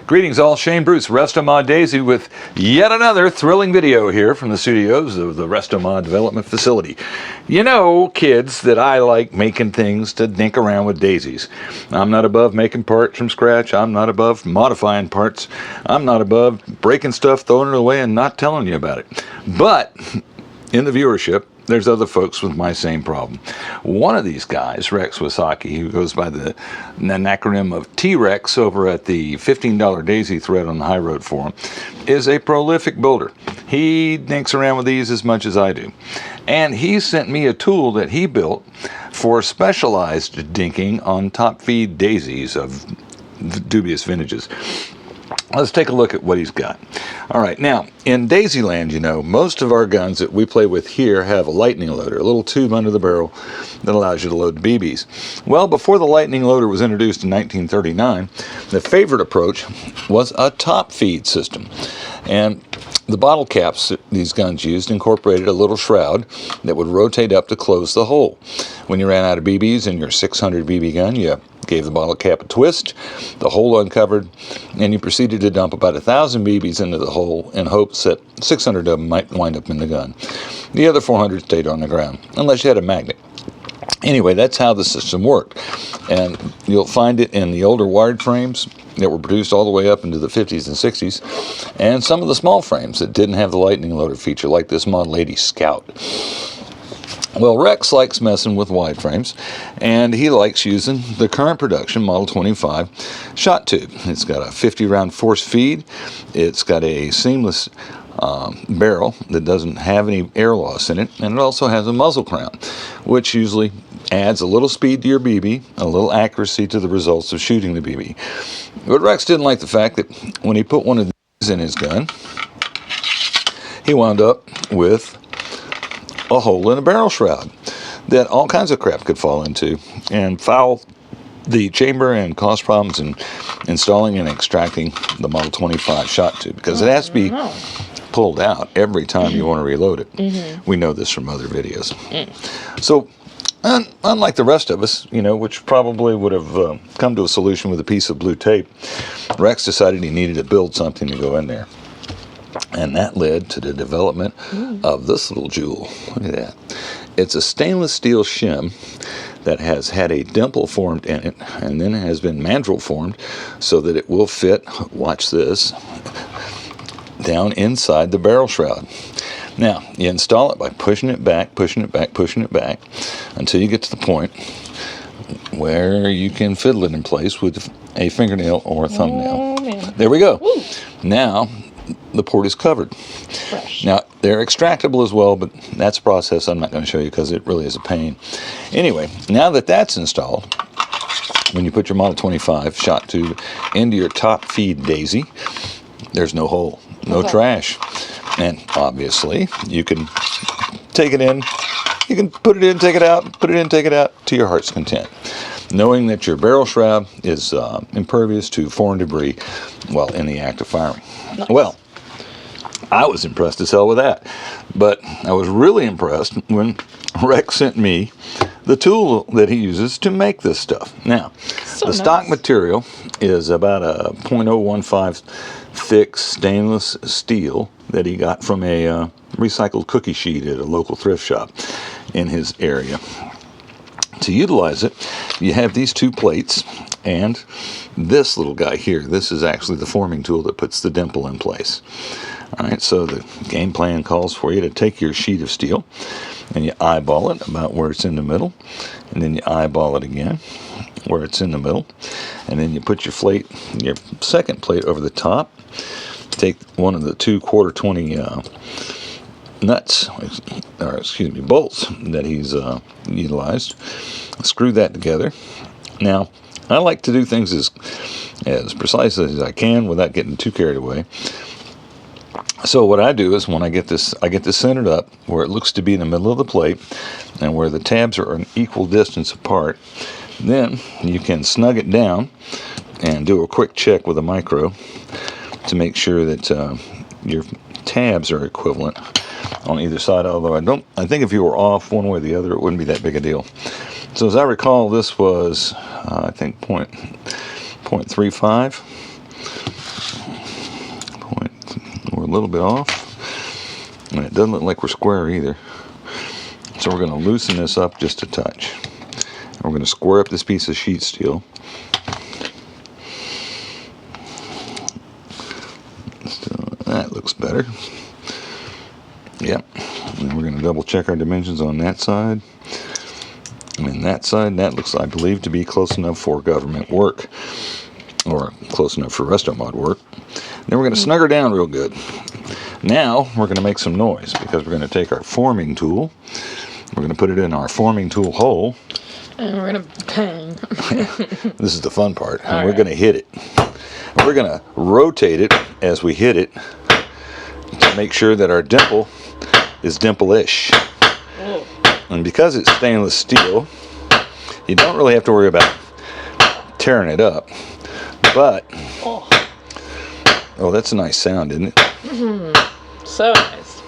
Greetings all, Shane Bruce, Restomod Daisy with yet another thrilling video here from the studios of the Restomod Development Facility. You know, kids, that I like making things to dink around with daisies. I'm not above making parts from scratch. I'm not above modifying parts. I'm not above breaking stuff, throwing it away, and not telling you about it. But in the viewership, there's other folks with my same problem. One of these guys, Rex Wasaki, who goes by the acronym of T-Rex over at the $15 Daisy thread on the High Road Forum, is a prolific builder. He dinks around with these as much as I do. And he sent me a tool that he built for specialized dinking on top feed daisies of dubious vintages. Let's take a look at what he's got. All right, now, in Daisyland, you know, most of our guns that we play with here have a lightning loader, a little tube under the barrel that allows you to load BBs. Well, before the lightning loader was introduced in 1939, the favorite approach was a top feed system. And the bottle caps that these guns used incorporated a little shroud that would rotate up to close the hole. When you ran out of BBs in your 600 BB gun, you gave the bottle cap a twist, the hole uncovered, and you proceeded to dump about 1,000 BBs into the hole in hopes that 600 of them might wind up in the gun. The other 400 stayed on the ground, unless you had a magnet. Anyway, that's how the system worked. And you'll find it in the older wired frames that were produced all the way up into the 50s and 60s, and some of the small frames that didn't have the lightning loader feature, like this Model 80 Scout. Well, Rex likes messing with wide frames, and he likes using the current production Model 25 shot tube. It's got a 50-round force feed. It's got a seamless barrel that doesn't have any air loss in it, and it also has a muzzle crown, which usually adds a little speed to your BB, a little accuracy to the results of shooting the BB. But Rex didn't like the fact that when he put one of these in his gun, he wound up with a hole in a barrel shroud that all kinds of crap could fall into and foul the chamber and cause problems in installing and extracting the Model 25 shot tube, because it has to be pulled out every time you want to reload it. We know this from other videos. So unlike the rest of us, you know, which probably would have come to a solution with a piece of blue tape, Rex decided he needed to build something to go in there. And that led to the development of this little jewel. Look at that. It's a stainless steel shim that has had a dimple formed in it, and then it has been mandrel formed so that it will fit, watch this, down inside the barrel shroud. Now, you install it by pushing it back, pushing it back, pushing it back, until you get to the point where you can fiddle it in place with a fingernail or a thumbnail. There we go. Now, the port is covered. Fresh. Now, they're extractable as well, but that's a process I'm not going to show you because it really is a pain. Anyway, now that that's installed, when you put your Model 25 shot tube into your top feed Daisy, there's no hole, no trash. And obviously, you can take it in, you can put it in, take it out, put it in, take it out, to your heart's content, knowing that your barrel shroud is impervious to foreign debris while in the act of firing. Nice. Well, I was impressed as hell with that, but I was really impressed when Rex sent me the tool that he uses to make this stuff. Now, the stock material is about a .015 thick stainless steel that he got from a recycled cookie sheet at a local thrift shop in his area. To utilize it, you have these two plates and this little guy here. This is actually the forming tool that puts the dimple in place. All right, so the game plan calls for you to take your sheet of steel and you eyeball it about where it's in the middle, and then you eyeball it again where it's in the middle, and then you put your second plate over the top. Take one of the two 1/4-20 nuts, or excuse me, bolts that he's utilized. Screw that together. Now, I like to do things as precisely as I can without getting too carried away. So what I do is when I get this centered up where it looks to be in the middle of the plate and where the tabs are an equal distance apart, then you can snug it down and do a quick check with a micro to make sure that your tabs are equivalent on either side. Although I think if you were off one way or the other, it wouldn't be that big a deal. So as I recall, this was I think .35. little bit off. And it doesn't look like we're square either. So we're going to loosen this up just a touch. And we're going to square up this piece of sheet steel. So that looks better. Yep. And we're going to double check our dimensions on that side. And that side, that looks, I believe, to be close enough for government work. Or close enough for Restomod work. Then we're going to snug her down real good. Now we're going to make some noise because we're going to take our forming tool. We're going to put it in our forming tool hole. And we're going to bang. This is the fun part. And we're going to hit it. We're going to rotate it as we hit it to make sure that our dimple is dimple-ish. Oh. And because it's stainless steel, you don't really have to worry about tearing it up. But, oh, that's a nice sound, isn't it? Mm-hmm. So nice.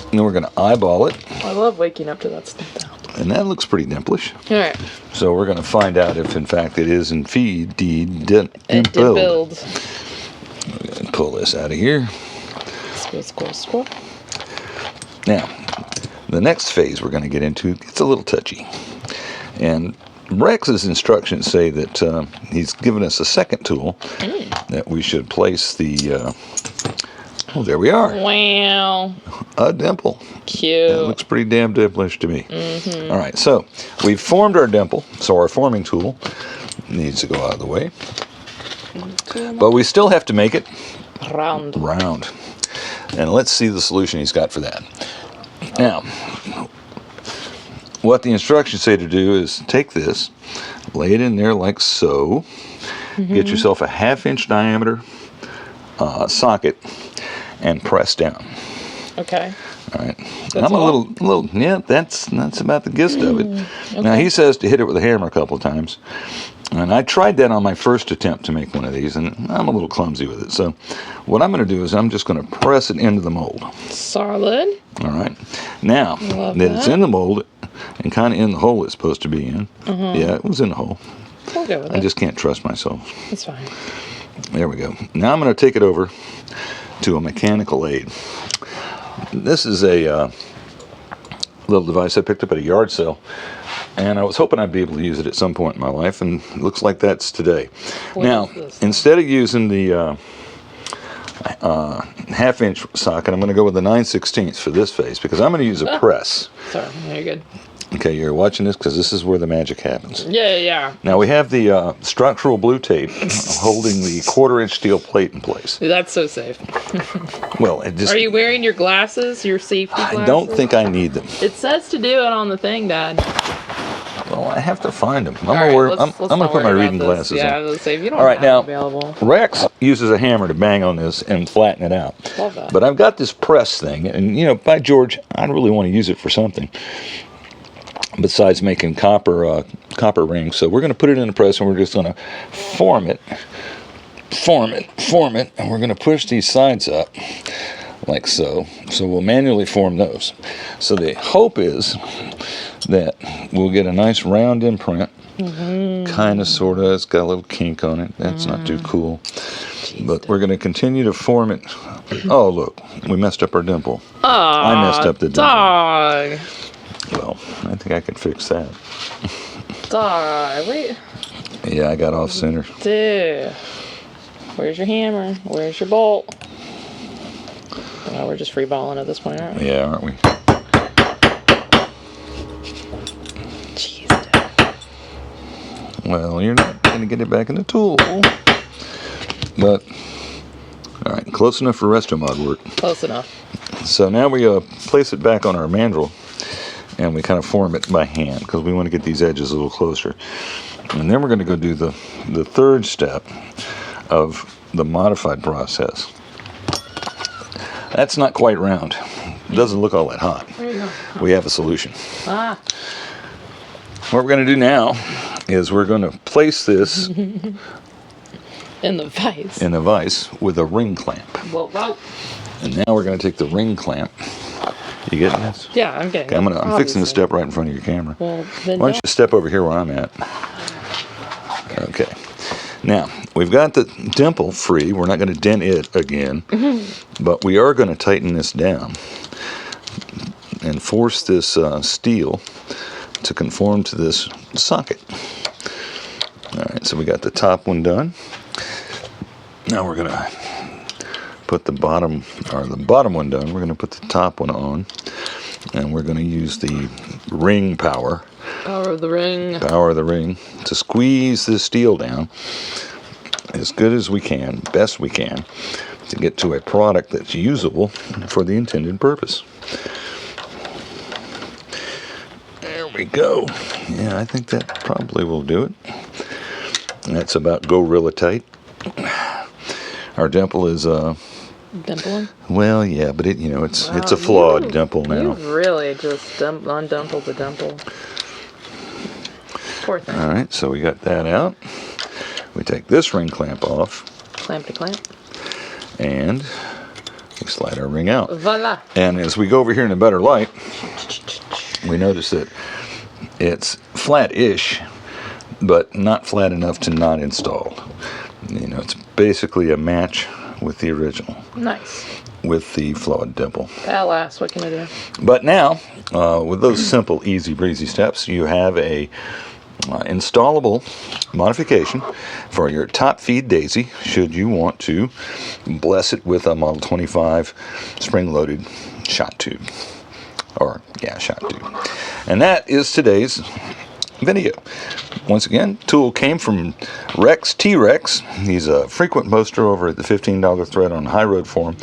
And then we're going to eyeball it. I love waking up to that stuff. And that looks pretty dimplish. All right. So we're going to find out if, in fact, it is indeed dimpled. We're going to pull this out of here. Squirt. Now, the next phase we're going to get into, it's a little touchy. And Rex's instructions say that he's given us a second tool that we should place the... oh, there we are. Wow. A dimple. Cute. That looks pretty damn dimplish to me. Mm-hmm. All right, so we've formed our dimple, so our forming tool needs to go out of the way. But we still have to make it round. And let's see the solution he's got for that. Now, what the instructions say to do is take this, lay it in there like so, get yourself a 1/2 inch diameter socket, and press down. Okay. All right. I'm a little. Yeah, that's about the gist of it. Okay. Now he says to hit it with a hammer a couple of times, and I tried that on my first attempt to make one of these, and I'm a little clumsy with it. So, what I'm going to do is I'm just going to press it into the mold. Solid. All right. Now that it's in the mold and kind of in the hole it's supposed to be in. Yeah, it was in the hole. We'll go with it. I just can't trust myself. It's fine. There we go. Now I'm going to take it over to a mechanical aid. This is a little device I picked up at a yard sale, and I was hoping I'd be able to use it at some point in my life, and it looks like that's today. Now, instead of using the 1/2 inch socket, I'm going to go with the 9/16 for this phase because I'm going to use a press. Sorry, you're good. Okay, you're watching this because this is where the magic happens. Yeah. Now we have the structural blue tape holding the 1/4 inch steel plate in place. That's so safe. Well, it just... Are you wearing your glasses, your safety glasses? I don't think I need them. It says to do it on the thing, Dad. Well, I have to find them. I'm Let's going to put my reading glasses on. Yeah, on. let's say if you don't All right, have now, available. Rex uses a hammer to bang on this and flatten it out. Love that. But I've got this press thing, and, you know, by George, I really want to use it for something besides making copper rings. So we're going to put it in the press, and we're just going to form it, and we're going to push these sides up like so. So we'll manually form those. So the hope is that we'll get a nice round imprint, kind of, sort of. It's got a little kink on it. That's not too cool. But we're going to continue to form it. Oh, look, we messed up our dimple. I messed up the dimple. Dog. Well, I think I can fix that. Dog, wait. Yeah, I got off center. Dude. Where's your hammer? Where's your bolt? Oh, we're just free balling at this point, aren't we? Yeah, aren't we? Jeez, Dad. Well, you're not going to get it back in the tool. But, all right, close enough for Restomod work. Close enough. So now we place it back on our mandrel, and we kind of form it by hand because we want to get these edges a little closer. And then we're going to go do the third step of the modified process. That's not quite round. It doesn't look all that hot. There you go. We have a solution. Ah. What we're going to do now is we're going to place this in the vise. In the vise with a ring clamp. Whoa. And now we're going to take the ring clamp. You getting this? Yeah, I'm getting it. I'm fixing to step right in front of your camera. Well, then why don't you step over here where I'm at? Okay. Now, we've got the dimple free. We're not going to dent it again, but we are going to tighten this down and force this steel to conform to this socket. All right, so we got the top one done. Now we're going to put the bottom one done. We're going to put the top one on, and we're going to use the ring power. Power of the ring. Power of the ring to squeeze this steel down as good as we can, best we can, to get to a product that's usable for the intended purpose. There we go. Yeah, I think that probably will do it. That's about gorilla tight. Our dimple is Dimpling? well, yeah, but it, Wow, it's a flawed dimple now. You've really just undimpled the dimple. Poor thing. All right, so we got that out. We take this ring clamp off. Clamp to clamp. And we slide our ring out. Voila. And as we go over here in a better light, we notice that it's flat-ish, but not flat enough to not install. It's basically a match with the original. Nice. With the flawed dimple. At last, what can I do? But now, with those simple, easy breezy steps, you have a installable modification for your top feed daisy should you want to bless it with a Model 25 spring-loaded shot tube. Shot tube. And that is today's video. Once again, tool came from teerex. He's a frequent poster over at the $15 thread on High Road Forum.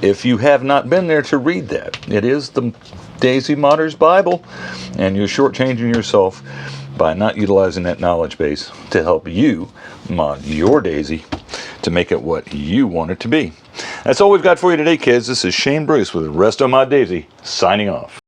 If you have not been there to read that, it is the Daisy Modder's Bible, and you're shortchanging yourself by not utilizing that knowledge base to help you mod your Daisy to make it what you want it to be. That's all we've got for you today, kids. This is Shane Bruce with Resto Mod Daisy, signing off.